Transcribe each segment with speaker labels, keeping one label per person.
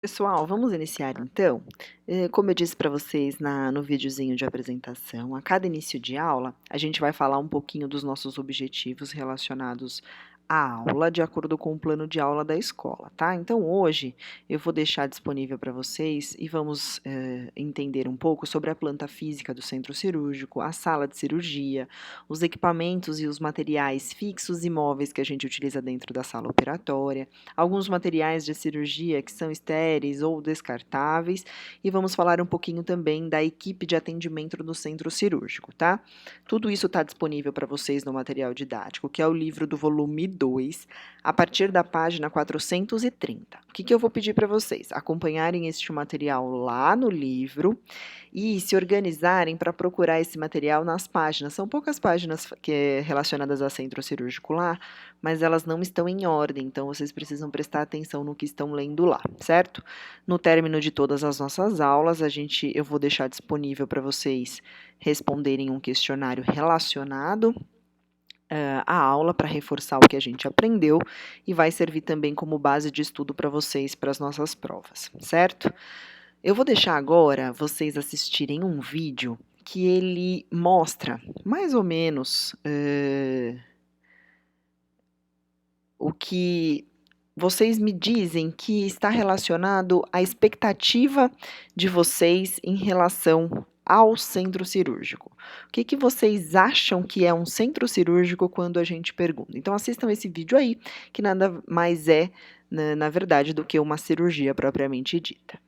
Speaker 1: Pessoal, vamos iniciar então? Como eu disse para vocês no videozinho de apresentação, a cada início de aula, a gente vai falar um pouquinho dos nossos objetivos relacionados à aula, de acordo com o plano de aula da escola, tá? Então, hoje, eu vou deixar disponível para vocês e vamos entender um pouco sobre a planta física do centro cirúrgico, a sala de cirurgia, os equipamentos e os materiais fixos e móveis que a gente utiliza dentro da sala operatória, alguns materiais de cirurgia que são estéreis ou descartáveis, e vamos falar um pouquinho também da equipe de atendimento do centro cirúrgico, tá? Tudo isso está disponível para vocês no material didático, que é o livro do volume 2, a partir da página 430. O que eu vou pedir para vocês? Acompanharem este material lá no livro e se organizarem para procurar esse material nas páginas. São poucas páginas relacionadas a centro cirúrgico lá, mas elas não estão em ordem, então vocês precisam prestar atenção no que estão lendo lá, certo? No término de todas as nossas aulas, eu vou deixar disponível para vocês responderem um questionário relacionado à aula para reforçar o que a gente aprendeu e vai servir também como base de estudo para vocês para as nossas provas, certo? Eu vou deixar agora vocês assistirem um vídeo que ele mostra mais ou menos o que vocês me dizem que está relacionado à expectativa de vocês em relação ao centro cirúrgico. O que vocês acham que é um centro cirúrgico quando a gente pergunta? Então, assistam esse vídeo aí, que nada mais é, na verdade, do que uma cirurgia propriamente dita.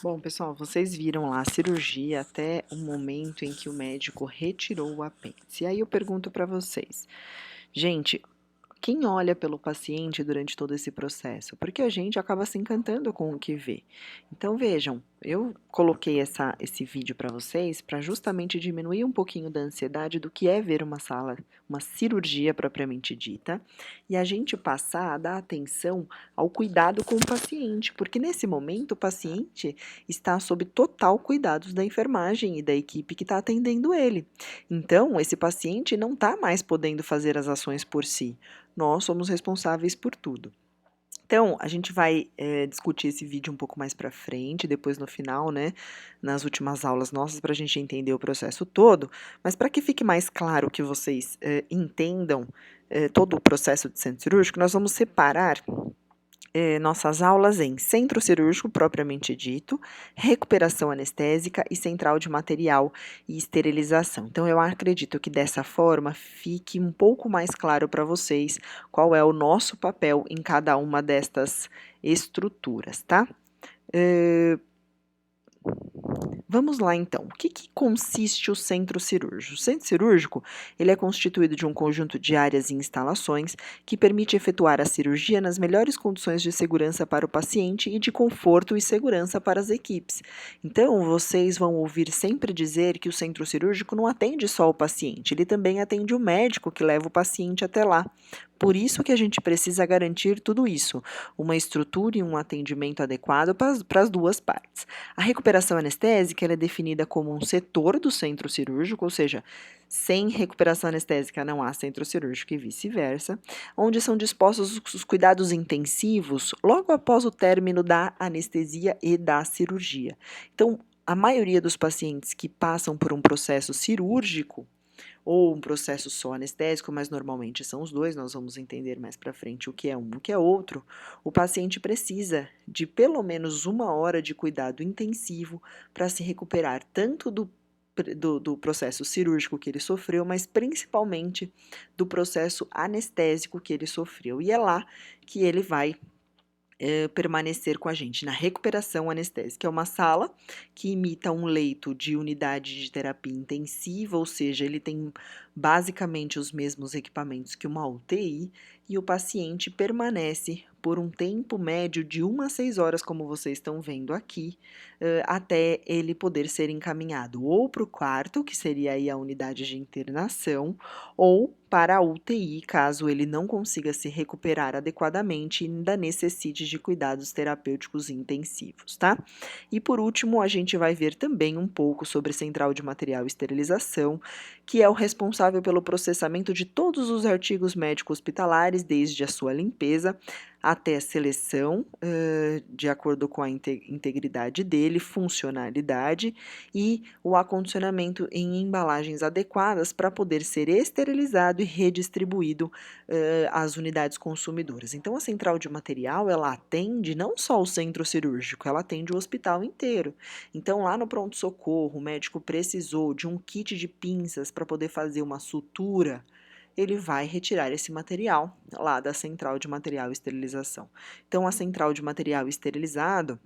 Speaker 1: Bom, pessoal, vocês viram lá a cirurgia até o momento em que o médico retirou o apêndice. E aí eu pergunto para vocês, gente, quem olha pelo paciente durante todo esse processo? Porque a gente acaba se encantando com o que vê. Então, vejam, eu coloquei esse vídeo para vocês para justamente diminuir um pouquinho da ansiedade do que é ver uma sala, uma cirurgia propriamente dita, e a gente passar a dar atenção ao cuidado com o paciente, porque nesse momento o paciente está sob total cuidados da enfermagem e da equipe que está atendendo ele. Então, esse paciente não está mais podendo fazer as ações por si. Nós somos responsáveis por tudo. Então, a gente vai discutir esse vídeo um pouco mais para frente, depois no final, né, nas últimas aulas nossas, para a gente entender o processo todo, mas para que fique mais claro que vocês entendam todo o processo de centro cirúrgico, nós vamos separar nossas aulas em centro cirúrgico propriamente dito, recuperação anestésica e central de material e esterilização. Então, eu acredito que dessa forma fique um pouco mais claro para vocês qual é o nosso papel em cada uma destas estruturas, tá? Vamos lá então, o que consiste o centro cirúrgico? O centro cirúrgico ele é constituído de um conjunto de áreas e instalações que permite efetuar a cirurgia nas melhores condições de segurança para o paciente e de conforto e segurança para as equipes. Então, vocês vão ouvir sempre dizer que o centro cirúrgico não atende só o paciente, ele também atende o médico que leva o paciente até lá. Por isso que a gente precisa garantir tudo isso, uma estrutura e um atendimento adequado para as duas partes. A recuperação anestésica ela é definida como um setor do centro cirúrgico, ou seja, sem recuperação anestésica não há centro cirúrgico e vice-versa, onde são dispostos os cuidados intensivos logo após o término da anestesia e da cirurgia. Então, a maioria dos pacientes que passam por um processo cirúrgico ou um processo só anestésico, mas normalmente são os dois, nós vamos entender mais para frente o que é um e o que é outro, o paciente precisa de pelo menos 1 hora de cuidado intensivo para se recuperar tanto do processo cirúrgico que ele sofreu, mas principalmente do processo anestésico que ele sofreu. E é lá que ele vai permanecer com a gente na recuperação anestésica. É uma sala que imita um leito de unidade de terapia intensiva, ou seja, ele tem basicamente os mesmos equipamentos que uma UTI, e o paciente permanece por um tempo médio de 1 a 6 horas, como vocês estão vendo aqui, até ele poder ser encaminhado ou para o quarto, que seria aí a unidade de internação, ou para a UTI, caso ele não consiga se recuperar adequadamente e ainda necessite de cuidados terapêuticos intensivos, tá? E por último, a gente vai ver também um pouco sobre central de material e esterilização, que é o responsável pelo processamento de todos os artigos médicos hospitalares, desde a sua limpeza até a seleção, de acordo com a integridade dele, funcionalidade e o acondicionamento em embalagens adequadas para poder ser esterilizado e redistribuído às unidades consumidoras. Então, a central de material, ela atende não só o centro cirúrgico, ela atende o hospital inteiro. Então, lá no pronto-socorro, o médico precisou de um kit de pinças para poder fazer uma sutura, ele vai retirar esse material lá da central de material e esterilização. Então, a central de material esterilizado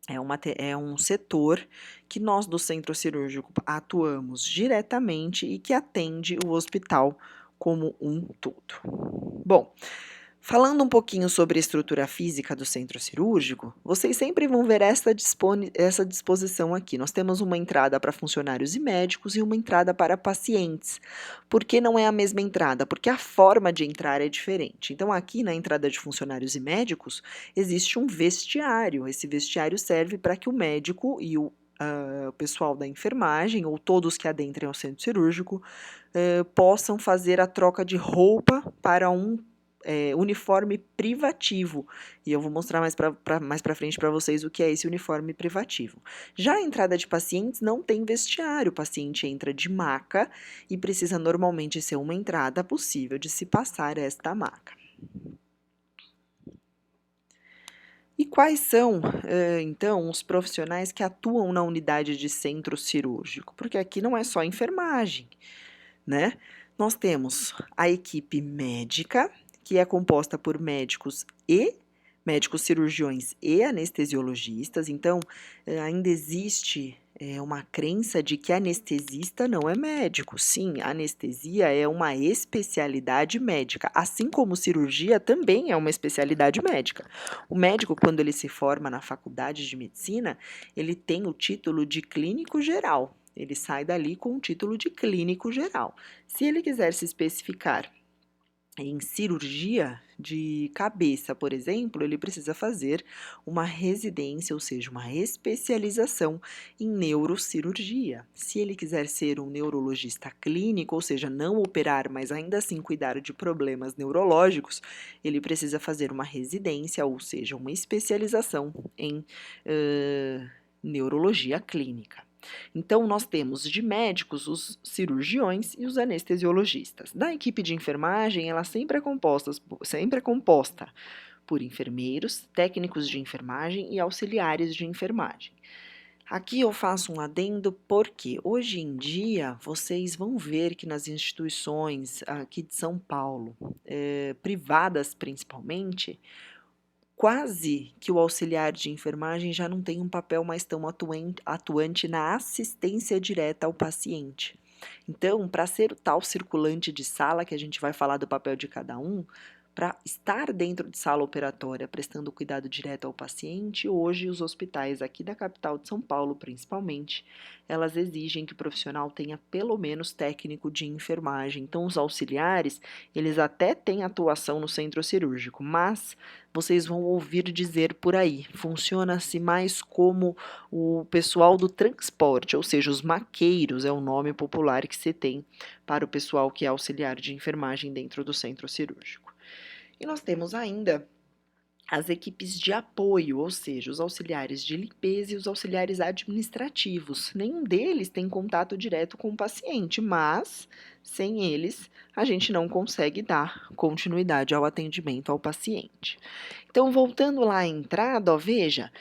Speaker 1: é um setor que nós do centro cirúrgico atuamos diretamente e que atende o hospital como um todo. Bom, falando um pouquinho sobre a estrutura física do centro cirúrgico, vocês sempre vão ver essa disposição aqui. Nós temos uma entrada para funcionários e médicos e uma entrada para pacientes. Por que não é a mesma entrada? Porque a forma de entrar é diferente. Então, aqui na entrada de funcionários e médicos, existe um vestiário. Esse vestiário serve para que o médico e o pessoal da enfermagem, ou todos que adentrem ao centro cirúrgico, possam fazer a troca de roupa para um uniforme privativo, e eu vou mostrar mais para frente para vocês o que é esse uniforme privativo. Já a entrada de pacientes não tem vestiário, o paciente entra de maca e precisa normalmente ser uma entrada possível de se passar esta maca. E quais são, então, os profissionais que atuam na unidade de centro cirúrgico? Porque aqui não é só enfermagem, né? Nós temos a equipe médica, que é composta por médicos cirurgiões e anestesiologistas. Então, ainda existe uma crença de que anestesista não é médico. Sim, anestesia é uma especialidade médica, assim como cirurgia também é uma especialidade médica. O médico, quando ele se forma na faculdade de medicina, ele tem o título de clínico geral. Ele sai dali com o título de clínico geral. Se ele quiser se especificar em cirurgia de cabeça, por exemplo, ele precisa fazer uma residência, ou seja, uma especialização em neurocirurgia. Se ele quiser ser um neurologista clínico, ou seja, não operar, mas ainda assim cuidar de problemas neurológicos, ele precisa fazer uma residência, ou seja, uma especialização em neurologia clínica. Então, nós temos de médicos os cirurgiões e os anestesiologistas. Da equipe de enfermagem, ela sempre é composta por enfermeiros, técnicos de enfermagem e auxiliares de enfermagem. Aqui eu faço um adendo porque hoje em dia vocês vão ver que nas instituições aqui de São Paulo, privadas principalmente, quase que o auxiliar de enfermagem já não tem um papel mais tão atuante na assistência direta ao paciente. Então, para ser o tal circulante de sala, que a gente vai falar do papel de cada um, para estar dentro de sala operatória, prestando cuidado direto ao paciente, hoje os hospitais aqui da capital de São Paulo, principalmente, elas exigem que o profissional tenha pelo menos técnico de enfermagem. Então, os auxiliares, eles até têm atuação no centro cirúrgico, mas vocês vão ouvir dizer por aí, funciona-se mais como o pessoal do transporte, ou seja, os maqueiros é o nome popular que se tem para o pessoal que é auxiliar de enfermagem dentro do centro cirúrgico. E nós temos ainda as equipes de apoio, ou seja, os auxiliares de limpeza e os auxiliares administrativos. Nenhum deles tem contato direto com o paciente, mas sem eles a gente não consegue dar continuidade ao atendimento ao paciente. Então, voltando lá à entrada, ó, veja,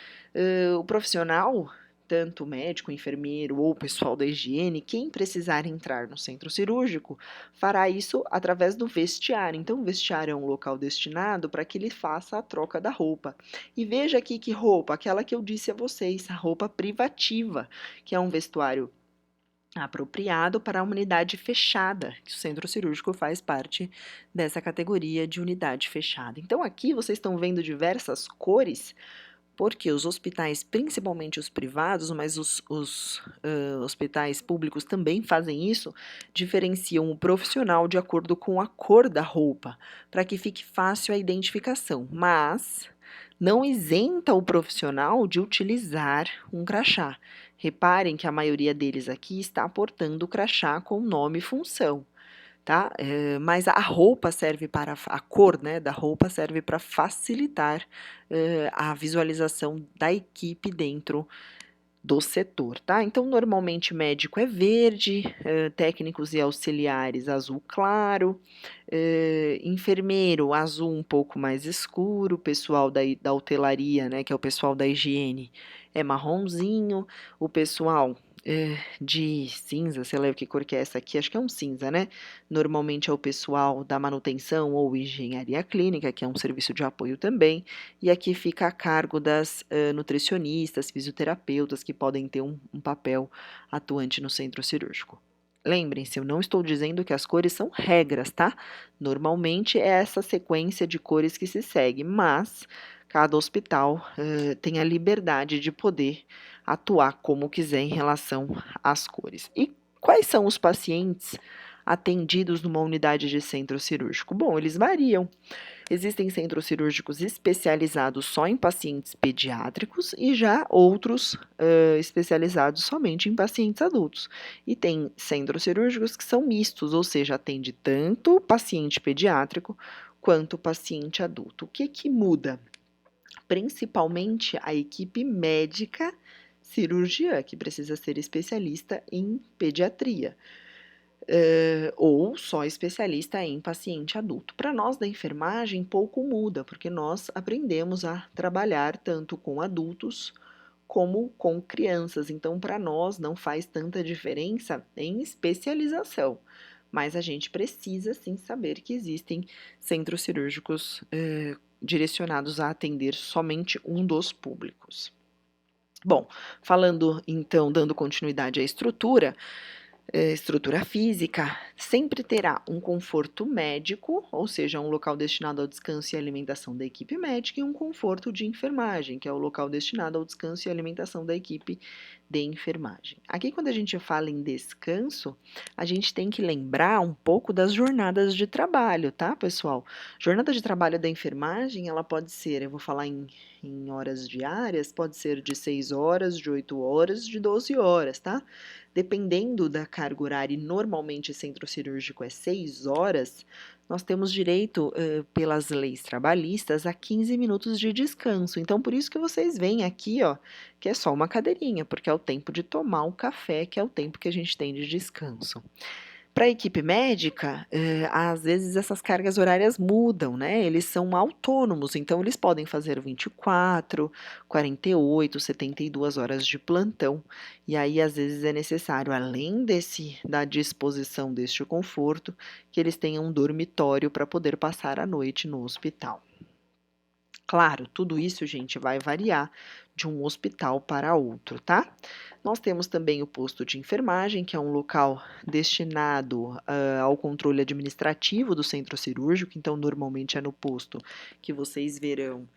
Speaker 1: o profissional tanto o médico, o enfermeiro ou o pessoal da higiene, quem precisar entrar no centro cirúrgico, fará isso através do vestiário. Então, o vestiário é um local destinado para que ele faça a troca da roupa. E veja aqui que roupa, aquela que eu disse a vocês, a roupa privativa, que é um vestuário apropriado para a unidade fechada, que o centro cirúrgico faz parte dessa categoria de unidade fechada. Então, aqui vocês estão vendo diversas cores, porque os hospitais, principalmente os privados, mas os hospitais públicos também fazem isso, diferenciam o profissional de acordo com a cor da roupa, para que fique fácil a identificação, mas não isenta o profissional de utilizar um crachá. Reparem que a maioria deles aqui está portando o crachá com nome e função, tá? Mas a roupa serve para, a cor, né, da roupa serve para facilitar a visualização da equipe dentro do setor, tá? Então, normalmente médico é verde, técnicos e auxiliares azul claro, enfermeiro azul um pouco mais escuro, pessoal da hotelaria, né, que é o pessoal da higiene, é marronzinho, o pessoal de cinza, sei lá o que cor que é essa aqui, acho que é um cinza, né? Normalmente é o pessoal da manutenção ou engenharia clínica, que é um serviço de apoio também, e aqui fica a cargo das nutricionistas, fisioterapeutas, que podem ter um papel atuante no centro cirúrgico. Lembrem-se, eu não estou dizendo que as cores são regras, tá? Normalmente é essa sequência de cores que se segue, mas cada hospital tem a liberdade de poder atuar como quiser em relação às cores. E quais são os pacientes atendidos numa unidade de centro cirúrgico? Bom, eles variam. Existem centros cirúrgicos especializados só em pacientes pediátricos e já outros especializados somente em pacientes adultos. E tem centros cirúrgicos que são mistos, ou seja, atende tanto paciente pediátrico quanto paciente adulto. O que muda? Principalmente a equipe médica cirurgiã, que precisa ser especialista em pediatria. Ou só especialista em paciente adulto. Para nós da enfermagem, pouco muda, porque nós aprendemos a trabalhar tanto com adultos como com crianças. Então, para nós, não faz tanta diferença em especialização. Mas a gente precisa sim saber que existem centros cirúrgicos direcionados a atender somente um dos públicos. Bom, falando então, dando continuidade à estrutura física, sempre terá um conforto médico, ou seja, um local destinado ao descanso e alimentação da equipe médica, e um conforto de enfermagem, que é o local destinado ao descanso e alimentação da equipe de enfermagem. Aqui, quando a gente fala em descanso, a gente tem que lembrar um pouco das jornadas de trabalho, tá, pessoal? Jornada de trabalho da enfermagem, ela pode ser, eu vou falar em horas diárias, pode ser de 6 horas, de 8 horas, de 12 horas, tá? Dependendo da carga horária, e normalmente centro cirúrgico é 6 horas, nós temos direito, pelas leis trabalhistas, a 15 minutos de descanso. Então, por isso que vocês veem aqui, ó, que é só uma cadeirinha, porque é o tempo de tomar o café, que é o tempo que a gente tem de descanso. Para a equipe médica, às vezes essas cargas horárias mudam, né? Eles são autônomos, então eles podem fazer 24, 48, 72 horas de plantão. E aí, às vezes, é necessário, além da disposição deste conforto, que eles tenham um dormitório para poder passar a noite no hospital. Claro, tudo isso, gente, vai variar de um hospital para outro, tá? Nós temos também o posto de enfermagem, que é um local destinado ao controle administrativo do centro cirúrgico, então normalmente é no posto que vocês verão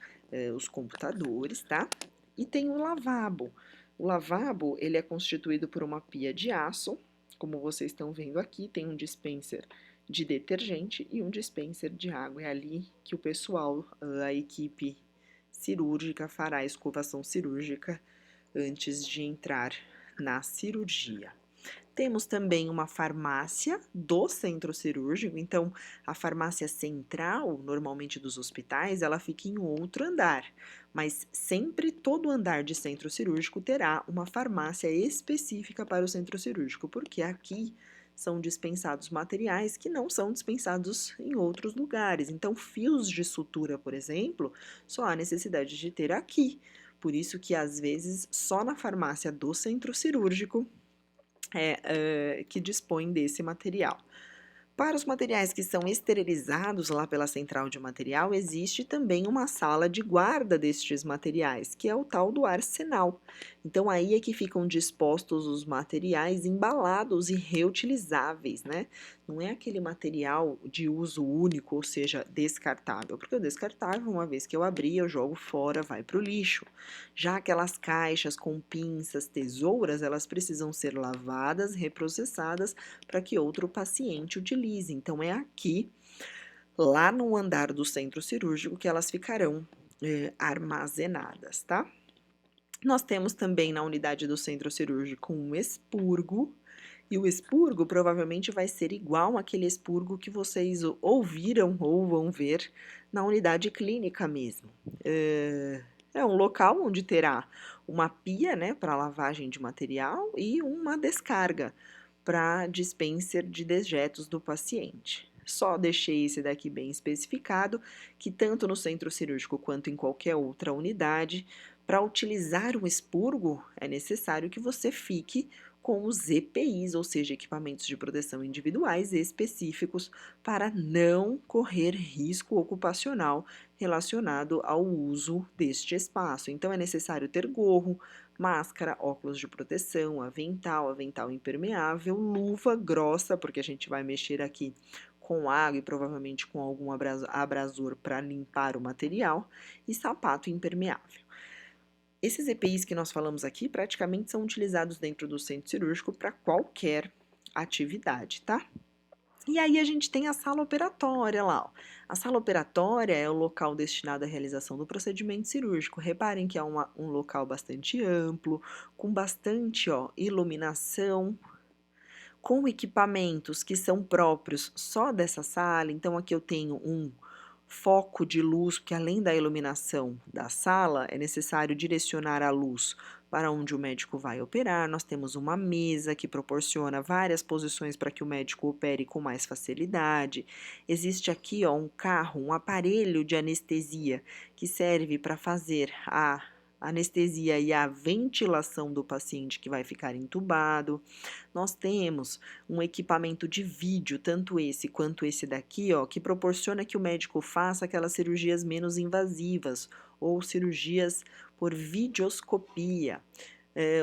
Speaker 1: os computadores, tá? E tem o lavabo. O lavabo, ele é constituído por uma pia de aço, como vocês estão vendo aqui, tem um dispenser de detergente e um dispenser de água. É ali que o pessoal, a equipe cirúrgica, fará a escovação cirúrgica antes de entrar na cirurgia. Temos também uma farmácia do centro cirúrgico, então a farmácia central, normalmente dos hospitais, ela fica em outro andar, mas sempre todo andar de centro cirúrgico terá uma farmácia específica para o centro cirúrgico, porque aqui são dispensados materiais que não são dispensados em outros lugares. Então, fios de sutura, por exemplo, só há necessidade de ter aqui, Por isso que, às vezes, só na farmácia do centro cirúrgico que dispõe desse material. Para os materiais que são esterilizados lá pela central de material, existe também uma sala de guarda destes materiais, que é o tal do arsenal. Então, aí é que ficam dispostos os materiais embalados e reutilizáveis, né? Não é aquele material de uso único, ou seja, descartável, porque o descartável, uma vez que eu abri, eu jogo fora, vai para o lixo. Já aquelas caixas com pinças, tesouras, elas precisam ser lavadas, reprocessadas, para que outro paciente utilize. Então, é aqui, lá no andar do centro cirúrgico, que elas ficarão armazenadas, tá? Nós temos também na unidade do centro cirúrgico um expurgo, e o expurgo provavelmente vai ser igual àquele expurgo que vocês ouviram ou vão ver na unidade clínica mesmo. É um local onde terá uma pia, né, para lavagem de material e uma descarga para dispenser de dejetos do paciente. Só deixei esse daqui bem especificado, que tanto no centro cirúrgico quanto em qualquer outra unidade, para utilizar o expurgo, é necessário que você fique com os EPIs, ou seja, equipamentos de proteção individuais específicos, para não correr risco ocupacional relacionado ao uso deste espaço. Então, é necessário ter gorro, máscara, óculos de proteção, avental impermeável, luva grossa, porque a gente vai mexer aqui com água e provavelmente com algum abrasor para limpar o material, e sapato impermeável. Esses EPIs que nós falamos aqui praticamente são utilizados dentro do centro cirúrgico para qualquer atividade, tá? E aí a gente tem a sala operatória lá, ó. A sala operatória é o local destinado à realização do procedimento cirúrgico. Reparem que é um local bastante amplo, com bastante iluminação, com equipamentos que são próprios só dessa sala. Então, aqui eu tenho um foco de luz, porque além da iluminação da sala, é necessário direcionar a luz para onde o médico vai operar. Nós temos uma mesa que proporciona várias posições para que o médico opere com mais facilidade. Existe aqui um carro, um aparelho de anestesia que serve para fazer a anestesia e a ventilação do paciente que vai ficar entubado. Nós temos um equipamento de vídeo, tanto esse quanto esse daqui, que proporciona que o médico faça aquelas cirurgias menos invasivas ou cirurgias por videoscopia.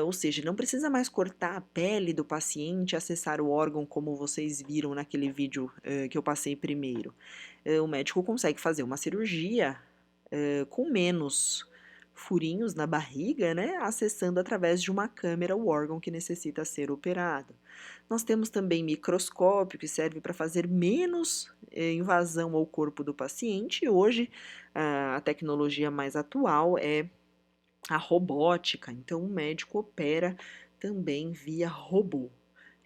Speaker 1: Ou seja, não precisa mais cortar a pele do paciente, acessar o órgão como vocês viram naquele vídeo que eu passei primeiro. O médico consegue fazer uma cirurgia com menos furinhos na barriga, né, acessando através de uma câmera o órgão que necessita ser operado. Nós temos também microscópio, que serve para fazer menos invasão ao corpo do paciente, e hoje a tecnologia mais atual é a robótica, então o médico opera também via robô.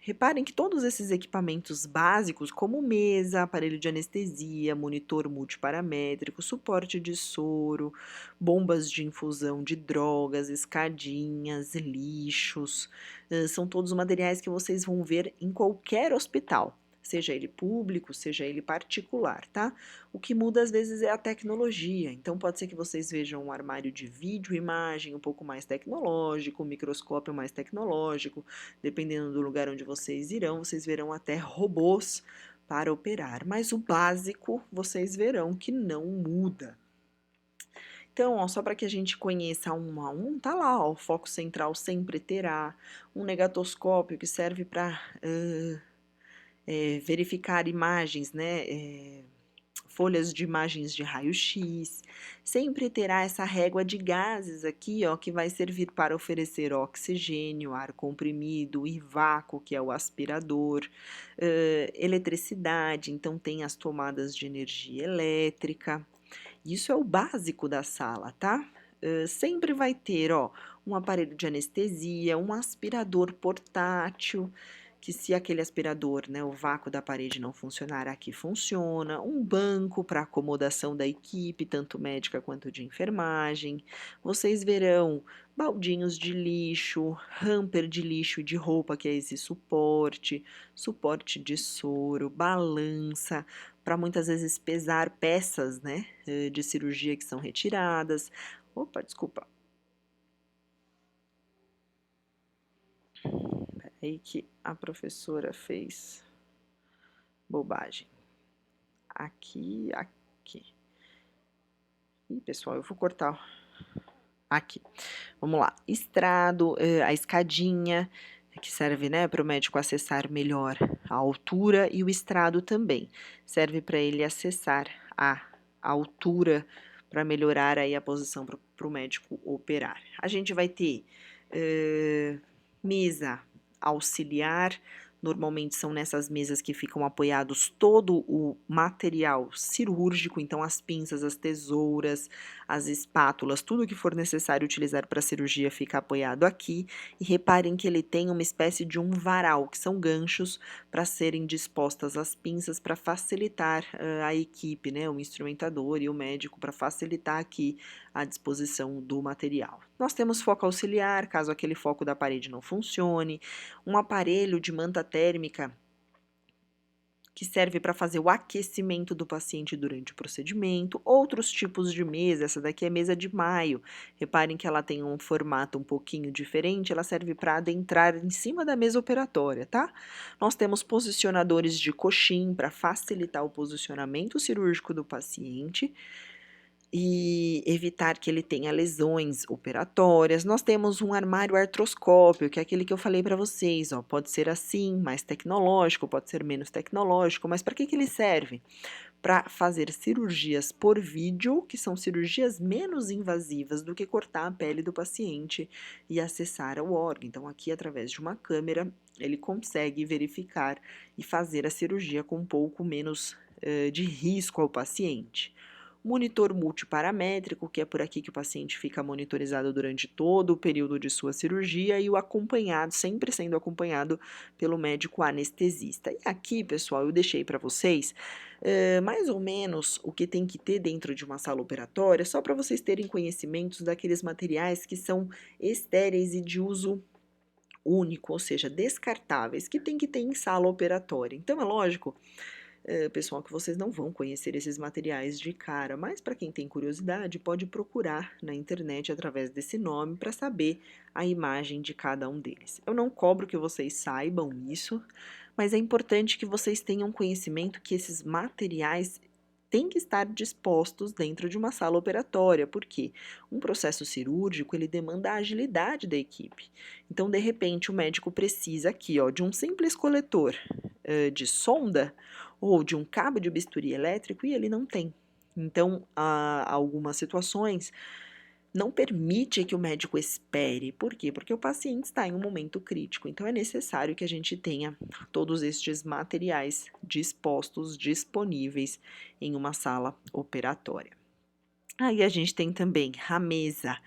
Speaker 1: Reparem que todos esses equipamentos básicos, como mesa, aparelho de anestesia, monitor multiparamétrico, suporte de soro, bombas de infusão de drogas, escadinhas, lixos, são todos materiais que vocês vão ver em qualquer hospital, seja ele público, seja ele particular, tá? O que muda às vezes é a tecnologia, então pode ser que vocês vejam um armário de vídeo, imagem um pouco mais tecnológico, um microscópio mais tecnológico, dependendo do lugar onde vocês irão, vocês verão até robôs para operar, mas o básico vocês verão que não muda. Então, só para que a gente conheça um a um, tá lá, o foco central sempre terá um negatoscópio que serve para verificar imagens, né, folhas de imagens de raio-x, sempre terá essa régua de gases aqui, que vai servir para oferecer oxigênio, ar comprimido e vácuo, que é o aspirador, eletricidade, então tem as tomadas de energia elétrica. Isso é o básico da sala, tá? Sempre vai ter, um aparelho de anestesia, um aspirador portátil, que se aquele aspirador, né, o vácuo da parede não funcionar, aqui funciona, um banco para acomodação da equipe, tanto médica quanto de enfermagem. Vocês verão baldinhos de lixo, hamper de lixo e de roupa, que é esse suporte, suporte de soro, balança, para muitas vezes pesar peças, né, de cirurgia que são retiradas. Opa, desculpa. aí que a professora fez bobagem. Aqui, aqui. Ih, pessoal, eu vou cortar aqui. Vamos lá. Estrado, a escadinha, que serve, né, para o médico acessar melhor a altura, e o estrado também serve para ele acessar a altura para melhorar aí a posição para o médico operar. A gente vai ter mesa auxiliar. Normalmente são nessas mesas que ficam apoiados todo o material cirúrgico, então as pinças, as tesouras, as espátulas, tudo que for necessário utilizar para a cirurgia fica apoiado aqui. E reparem que ele tem uma espécie de um varal, que são ganchos para serem dispostas as pinças para facilitar a equipe, né, o instrumentador e o médico, para facilitar aqui a disposição do material. Nós temos foco auxiliar, caso aquele foco da parede não funcione, um aparelho de manta térmica que serve para fazer o aquecimento do paciente durante o procedimento, outros tipos de mesa, essa daqui é mesa de Mayo, reparem que ela tem um formato um pouquinho diferente, ela serve para adentrar em cima da mesa operatória, tá? Nós temos posicionadores de coxim para facilitar o posicionamento cirúrgico do paciente e evitar que ele tenha lesões operatórias. Nós temos um armário artroscópio, que é aquele que eu falei para vocês, ó, pode ser assim, mais tecnológico, pode ser menos tecnológico, mas para que ele serve? Para fazer cirurgias por vídeo, que são cirurgias menos invasivas do que cortar a pele do paciente e acessar o órgão. Então, aqui, através de uma câmera, ele consegue verificar e fazer a cirurgia com um pouco menos de risco ao paciente. Monitor multiparamétrico, que é por aqui que o paciente fica monitorizado durante todo o período de sua cirurgia, e o acompanhado, sempre sendo acompanhado pelo médico anestesista. E aqui, pessoal, eu deixei para vocês mais ou menos o que tem que ter dentro de uma sala operatória, só para vocês terem conhecimentos daqueles materiais que são estéreis e de uso único, ou seja, descartáveis, que tem que ter em sala operatória. Então, é lógico, pessoal, que vocês não vão conhecer esses materiais de cara, mas para quem tem curiosidade, pode procurar na internet através desse nome para saber a imagem de cada um deles. Eu não cobro que vocês saibam isso, mas é importante que vocês tenham conhecimento que esses materiais têm que estar dispostos dentro de uma sala operatória, porque um processo cirúrgico ele demanda a agilidade da equipe. Então, de repente, o médico precisa aqui, ó, de um simples coletor de sonda ou de um cabo de bisturi elétrico e ele não tem. Então, há algumas situações não permite que o médico espere. Por quê? Porque o paciente está em um momento crítico. Então, é necessário que a gente tenha todos estes materiais dispostos, disponíveis em uma sala operatória. Aí a gente tem também a mesa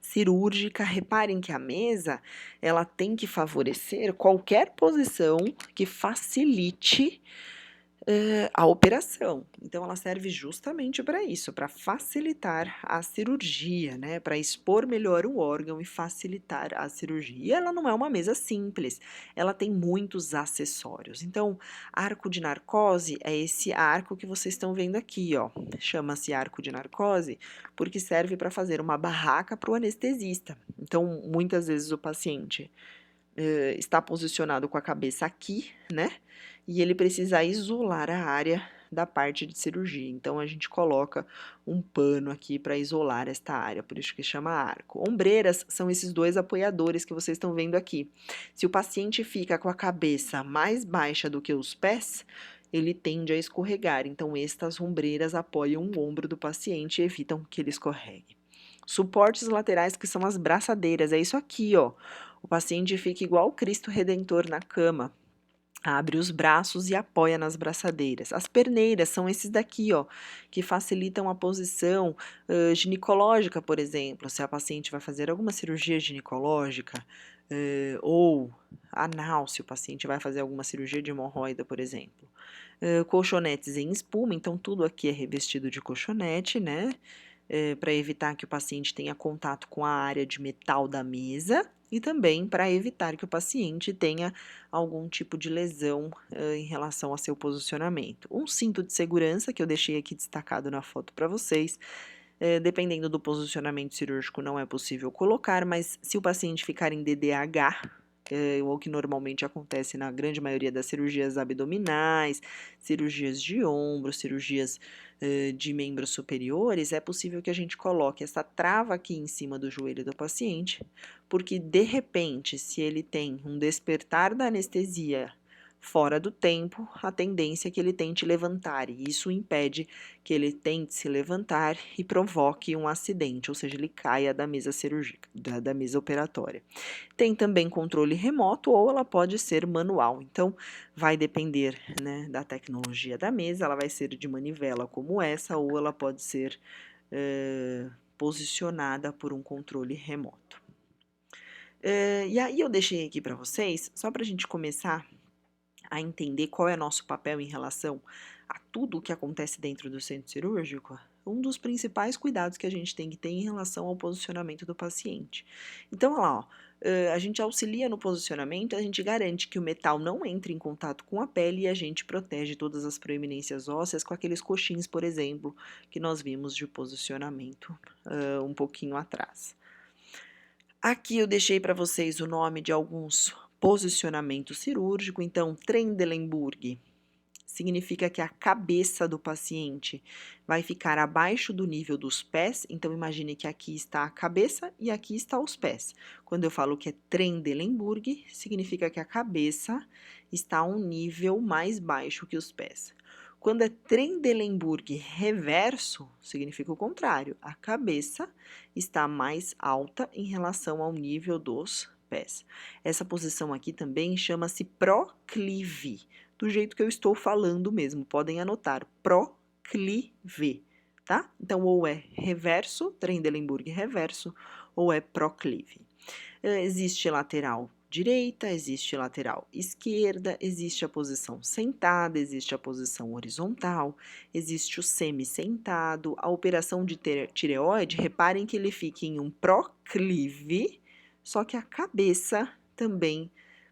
Speaker 1: cirúrgica. Reparem que a mesa, ela tem que favorecer qualquer posição que facilite a operação. Então, ela serve justamente para isso, para facilitar a cirurgia, né? Para expor melhor o órgão e facilitar a cirurgia. E ela não é uma mesa simples, ela tem muitos acessórios. Então, arco de narcose é esse arco que vocês estão vendo aqui, ó. Chama-se arco de narcose porque serve para fazer uma barraca para o anestesista. Então, muitas vezes o paciente está posicionado com a cabeça aqui, né? E ele precisa isolar a área da parte de cirurgia. Então, a gente coloca um pano aqui para isolar esta área, por isso que chama arco. Ombreiras são esses dois apoiadores que vocês estão vendo aqui. Se o paciente fica com a cabeça mais baixa do que os pés, ele tende a escorregar. Então, estas ombreiras apoiam o ombro do paciente e evitam que ele escorregue. Suportes laterais, que são as braçadeiras, é isso aqui, ó. O paciente fica igual o Cristo Redentor na cama. Abre os braços e apoia nas braçadeiras. As perneiras são esses daqui, ó, que facilitam a posição ginecológica, por exemplo. Se a paciente vai fazer alguma cirurgia ginecológica ou anal, se o paciente vai fazer alguma cirurgia de hemorroida, por exemplo. Colchonetes em espuma, então tudo aqui é revestido de colchonete, né? Para evitar que o paciente tenha contato com a área de metal da mesa e também para evitar que o paciente tenha algum tipo de lesão em relação ao seu posicionamento. Um cinto de segurança, que eu deixei aqui destacado na foto para vocês, dependendo do posicionamento cirúrgico não é possível colocar, mas se o paciente ficar em DDH, ou que normalmente acontece na grande maioria das cirurgias abdominais, cirurgias de ombro, cirurgias de membros superiores, é possível que a gente coloque essa trava aqui em cima do joelho do paciente, porque de repente, se ele tem um despertar da anestesia fora do tempo, a tendência é que ele tente levantar, e isso impede que ele tente se levantar e provoque um acidente, ou seja, ele caia da mesa cirúrgica, da mesa operatória. Tem também controle remoto ou ela pode ser manual, então vai depender, né, da tecnologia da mesa, ela vai ser de manivela como essa, ou ela pode ser posicionada por um controle remoto. E aí eu deixei aqui para vocês, só para a gente começar a entender qual é nosso papel em relação a tudo o que acontece dentro do centro cirúrgico, um dos principais cuidados que a gente tem que ter em relação ao posicionamento do paciente. Então, olha lá, ó, a gente auxilia no posicionamento, a gente garante que o metal não entre em contato com a pele e a gente protege todas as proeminências ósseas com aqueles coxins, por exemplo, que nós vimos de posicionamento um pouquinho atrás. Aqui eu deixei para vocês o nome de alguns posicionamentos cirúrgicos. Então, Trendelenburg significa que a cabeça do paciente vai ficar abaixo do nível dos pés. Então, imagine que aqui está a cabeça e aqui está os pés. Quando eu falo que é Trendelenburg, significa que a cabeça está a um nível mais baixo que os pés. Quando é Trendelenburg reverso, significa o contrário. A cabeça está mais alta em relação ao nível dos pés. Essa posição aqui também chama-se proclive, do jeito que eu estou falando mesmo. Podem anotar, proclive, tá? Então, ou é reverso, Trendelenburg reverso, ou é proclive. Existe lateral direita, existe lateral esquerda, existe a posição sentada, existe a posição horizontal, existe o semi-sentado. A operação de tireoide, reparem que ele fica em um proclive, só que a cabeça também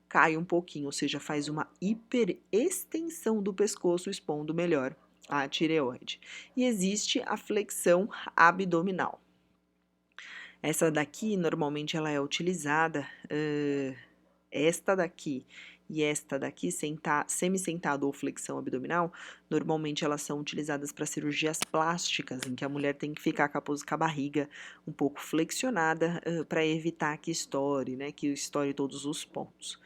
Speaker 1: cai um pouquinho, ou seja, faz uma hiperextensão do pescoço, expondo melhor a tireoide. E existe a flexão abdominal. Essa daqui, normalmente, ela é utilizada, esta daqui e esta daqui, semi-sentado ou flexão abdominal, normalmente elas são utilizadas para cirurgias plásticas, em que a mulher tem que ficar com a barriga um pouco flexionada para evitar que estoure, né, que estoure todos os pontos.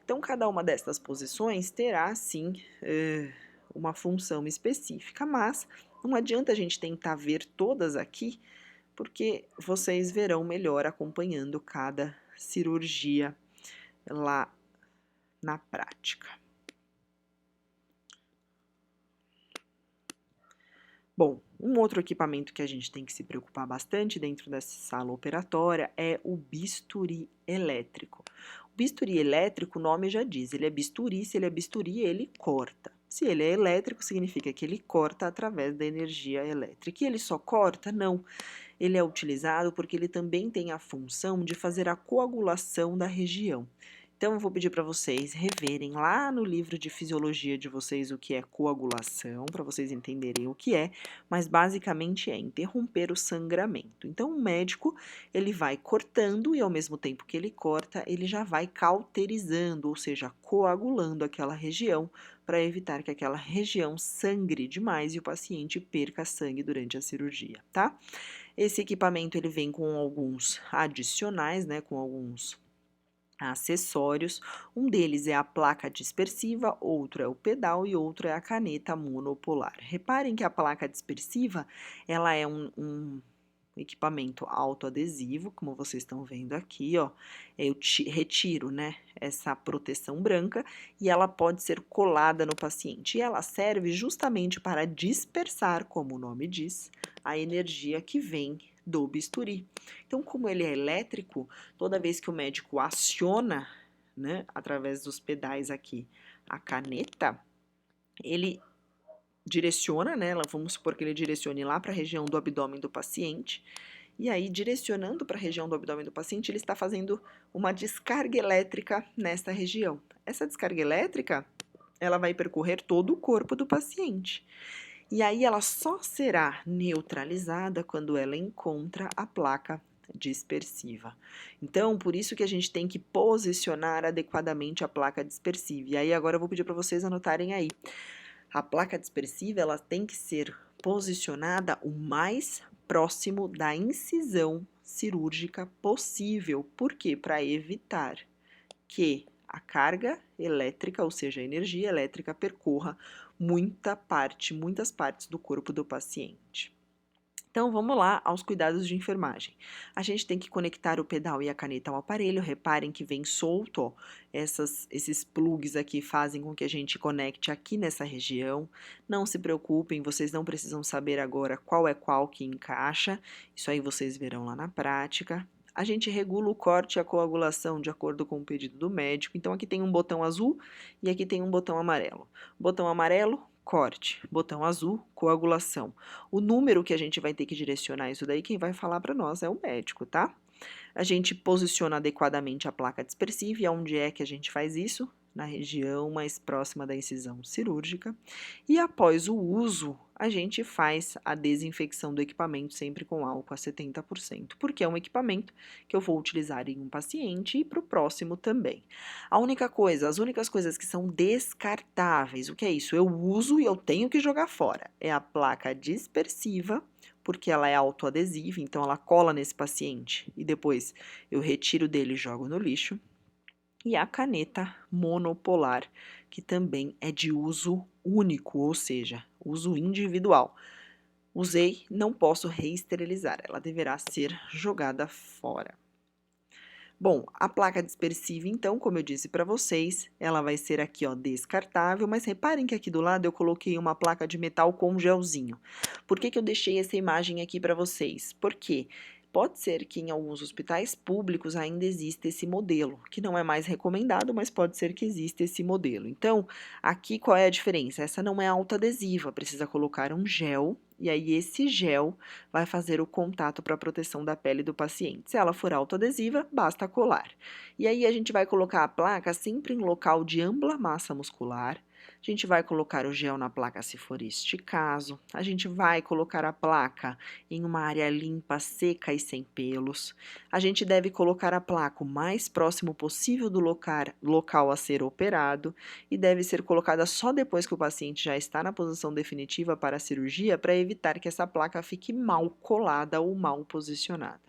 Speaker 1: Então, cada uma dessas posições terá, sim, uma função específica, mas não adianta a gente tentar ver todas aqui, porque vocês verão melhor acompanhando cada cirurgia lá na prática. Bom, um outro equipamento que a gente tem que se preocupar bastante dentro dessa sala operatória é o bisturi elétrico. O bisturi elétrico, o nome já diz, ele é bisturi, se ele é bisturi, ele corta. Se ele é elétrico, significa que ele corta através da energia elétrica. E ele só corta? Não. Ele é utilizado porque ele também tem a função de fazer a coagulação da região. Então, eu vou pedir para vocês reverem lá no livro de fisiologia de vocês o que é coagulação, para vocês entenderem o que é, mas basicamente é interromper o sangramento. Então, o médico, ele vai cortando e ao mesmo tempo que ele corta, ele já vai cauterizando, ou seja, coagulando aquela região para evitar que aquela região sangre demais e o paciente perca sangue durante a cirurgia, tá? Esse equipamento, ele vem com alguns adicionais, né, com alguns acessórios. Um deles é a placa dispersiva, outro é o pedal e outro é a caneta monopolar. Reparem que a placa dispersiva, ela é um equipamento autoadesivo, como vocês estão vendo aqui, ó. Eu retiro, né, essa proteção branca e ela pode ser colada no paciente. E ela serve justamente para dispersar, como o nome diz, a energia que vem do bisturi. Então, como ele é elétrico, toda vez que o médico aciona, né, através dos pedais aqui, a caneta, ele direciona, né? Vamos supor que ele direcione lá para a região do abdômen do paciente. E aí, direcionando para a região do abdômen do paciente, ele está fazendo uma descarga elétrica nessa região. Essa descarga elétrica, ela vai percorrer todo o corpo do paciente. E aí, ela só será neutralizada quando ela encontra a placa dispersiva. Então, por isso que a gente tem que posicionar adequadamente a placa dispersiva. E aí, agora eu vou pedir para vocês anotarem aí. A placa dispersiva, ela tem que ser posicionada o mais próximo da incisão cirúrgica possível. Por quê? Para evitar que a carga elétrica, ou seja, a energia elétrica, percorra muitas partes do corpo do paciente. Então, vamos lá aos cuidados de enfermagem. A gente tem que conectar o pedal e a caneta ao aparelho. Reparem que vem solto, ó, esses plugs aqui fazem com que a gente conecte aqui nessa região. Não se preocupem, vocês não precisam saber agora qual é qual que encaixa. Isso aí vocês verão lá na prática. A gente regula o corte e a coagulação de acordo com o pedido do médico. Então, aqui tem um botão azul e aqui tem um botão amarelo. Botão amarelo, corte. Botão azul, coagulação. O número que a gente vai ter que direcionar isso daí, quem vai falar para nós é o médico, tá? A gente posiciona adequadamente a placa dispersiva. E onde é que a gente faz isso? Na região mais próxima da incisão cirúrgica. E após o uso, a gente faz a desinfecção do equipamento sempre com álcool a 70%, porque é um equipamento que eu vou utilizar em um paciente e para o próximo também. As únicas coisas que são descartáveis, o que é isso? Eu uso e eu tenho que jogar fora. É a placa dispersiva, porque ela é autoadesiva, então ela cola nesse paciente e depois eu retiro dele e jogo no lixo. E a caneta monopolar, que também é de uso único, ou seja, uso individual. Usei, não posso reesterilizar, ela deverá ser jogada fora. Bom, a placa dispersiva, então, como eu disse para vocês, ela vai ser aqui, ó, descartável, mas reparem que aqui do lado eu coloquei uma placa de metal com gelzinho. Por que eu deixei essa imagem aqui para vocês? Porque pode ser que em alguns hospitais públicos ainda exista esse modelo, que não é mais recomendado, mas pode ser que exista esse modelo. Então, aqui qual é a diferença? Essa não é autoadesiva, precisa colocar um gel, e aí esse gel vai fazer o contato para a proteção da pele do paciente. Se ela for autoadesiva, basta colar. E aí a gente vai colocar a placa sempre em local de ampla massa muscular. A gente vai colocar o gel na placa se for este caso. A gente vai colocar a placa em uma área limpa, seca e sem pelos. A gente deve colocar a placa o mais próximo possível do local a ser operado e deve ser colocada só depois que o paciente já está na posição definitiva para a cirurgia, para evitar que essa placa fique mal colada ou mal posicionada.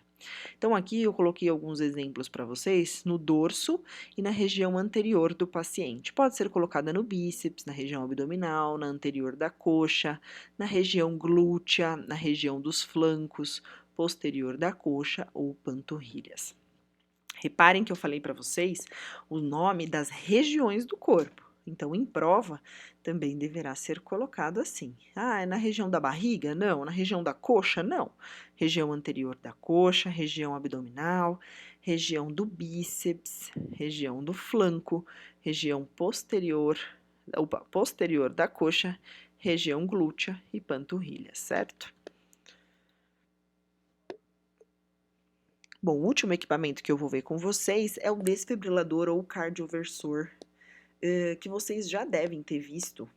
Speaker 1: Então, aqui eu coloquei alguns exemplos para vocês no dorso e na região anterior do paciente. Pode ser colocada no bíceps, na região abdominal, na anterior da coxa, na região glútea, na região dos flancos, posterior da coxa ou panturrilhas. Reparem que eu falei para vocês o nome das regiões do corpo. Então, em prova, também deverá ser colocado assim. Ah, é na região da barriga? Não. Na região da coxa? Não. Região anterior da coxa, região abdominal, região do bíceps, região do flanco, região posterior da coxa, região glútea e panturrilha, certo? Bom, o último equipamento que eu vou ver com vocês é o desfibrilador ou cardioversor, que vocês já devem ter visto,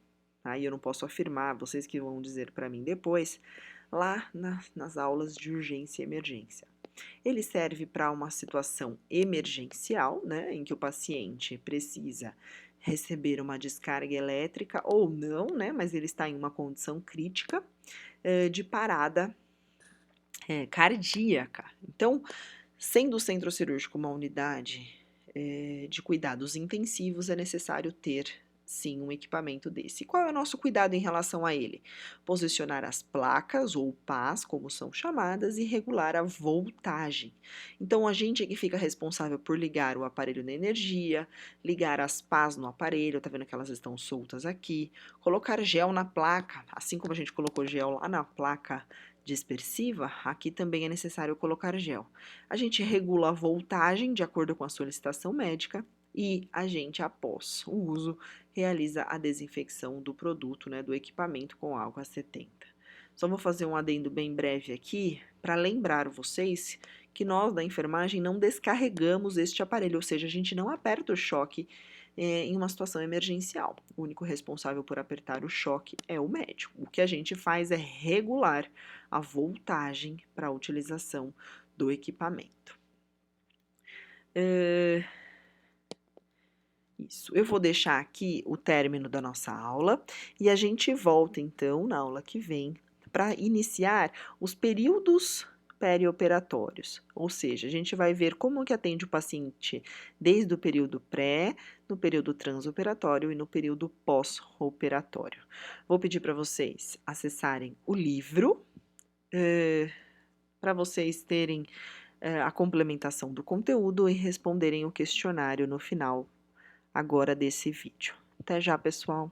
Speaker 1: aí eu não posso afirmar, vocês que vão dizer para mim depois, lá nas aulas de urgência e emergência. Ele serve para uma situação emergencial, né, em que o paciente precisa receber uma descarga elétrica ou não, né, mas ele está em uma condição crítica de parada cardíaca. Então, sendo o centro cirúrgico uma unidade de cuidados intensivos, é necessário ter, sim, um equipamento desse. Qual é o nosso cuidado em relação a ele? Posicionar as placas, ou pás, como são chamadas, e regular a voltagem. Então, a gente é que fica responsável por ligar o aparelho na energia, ligar as pás no aparelho, tá vendo que elas estão soltas aqui, colocar gel na placa, assim como a gente colocou gel lá na placa dispersiva, aqui também é necessário colocar gel. A gente regula a voltagem de acordo com a solicitação médica e a gente, após o uso, realiza a desinfecção do produto, né, do equipamento com álcool a 70. Só vou fazer um adendo bem breve aqui para lembrar vocês que nós da enfermagem não descarregamos este aparelho, ou seja, a gente não aperta o choque em uma situação emergencial. O único responsável por apertar o choque é o médico. O que a gente faz é regular a voltagem para a utilização do equipamento. Isso, eu vou deixar aqui o término da nossa aula e a gente volta então na aula que vem para iniciar os períodos perioperatórios, ou seja, a gente vai ver como que atende o paciente desde o período pré, no período transoperatório e no período pós-operatório. Vou pedir para vocês acessarem o livro, para vocês terem a complementação do conteúdo e responderem o questionário no final agora desse vídeo. Até já, pessoal!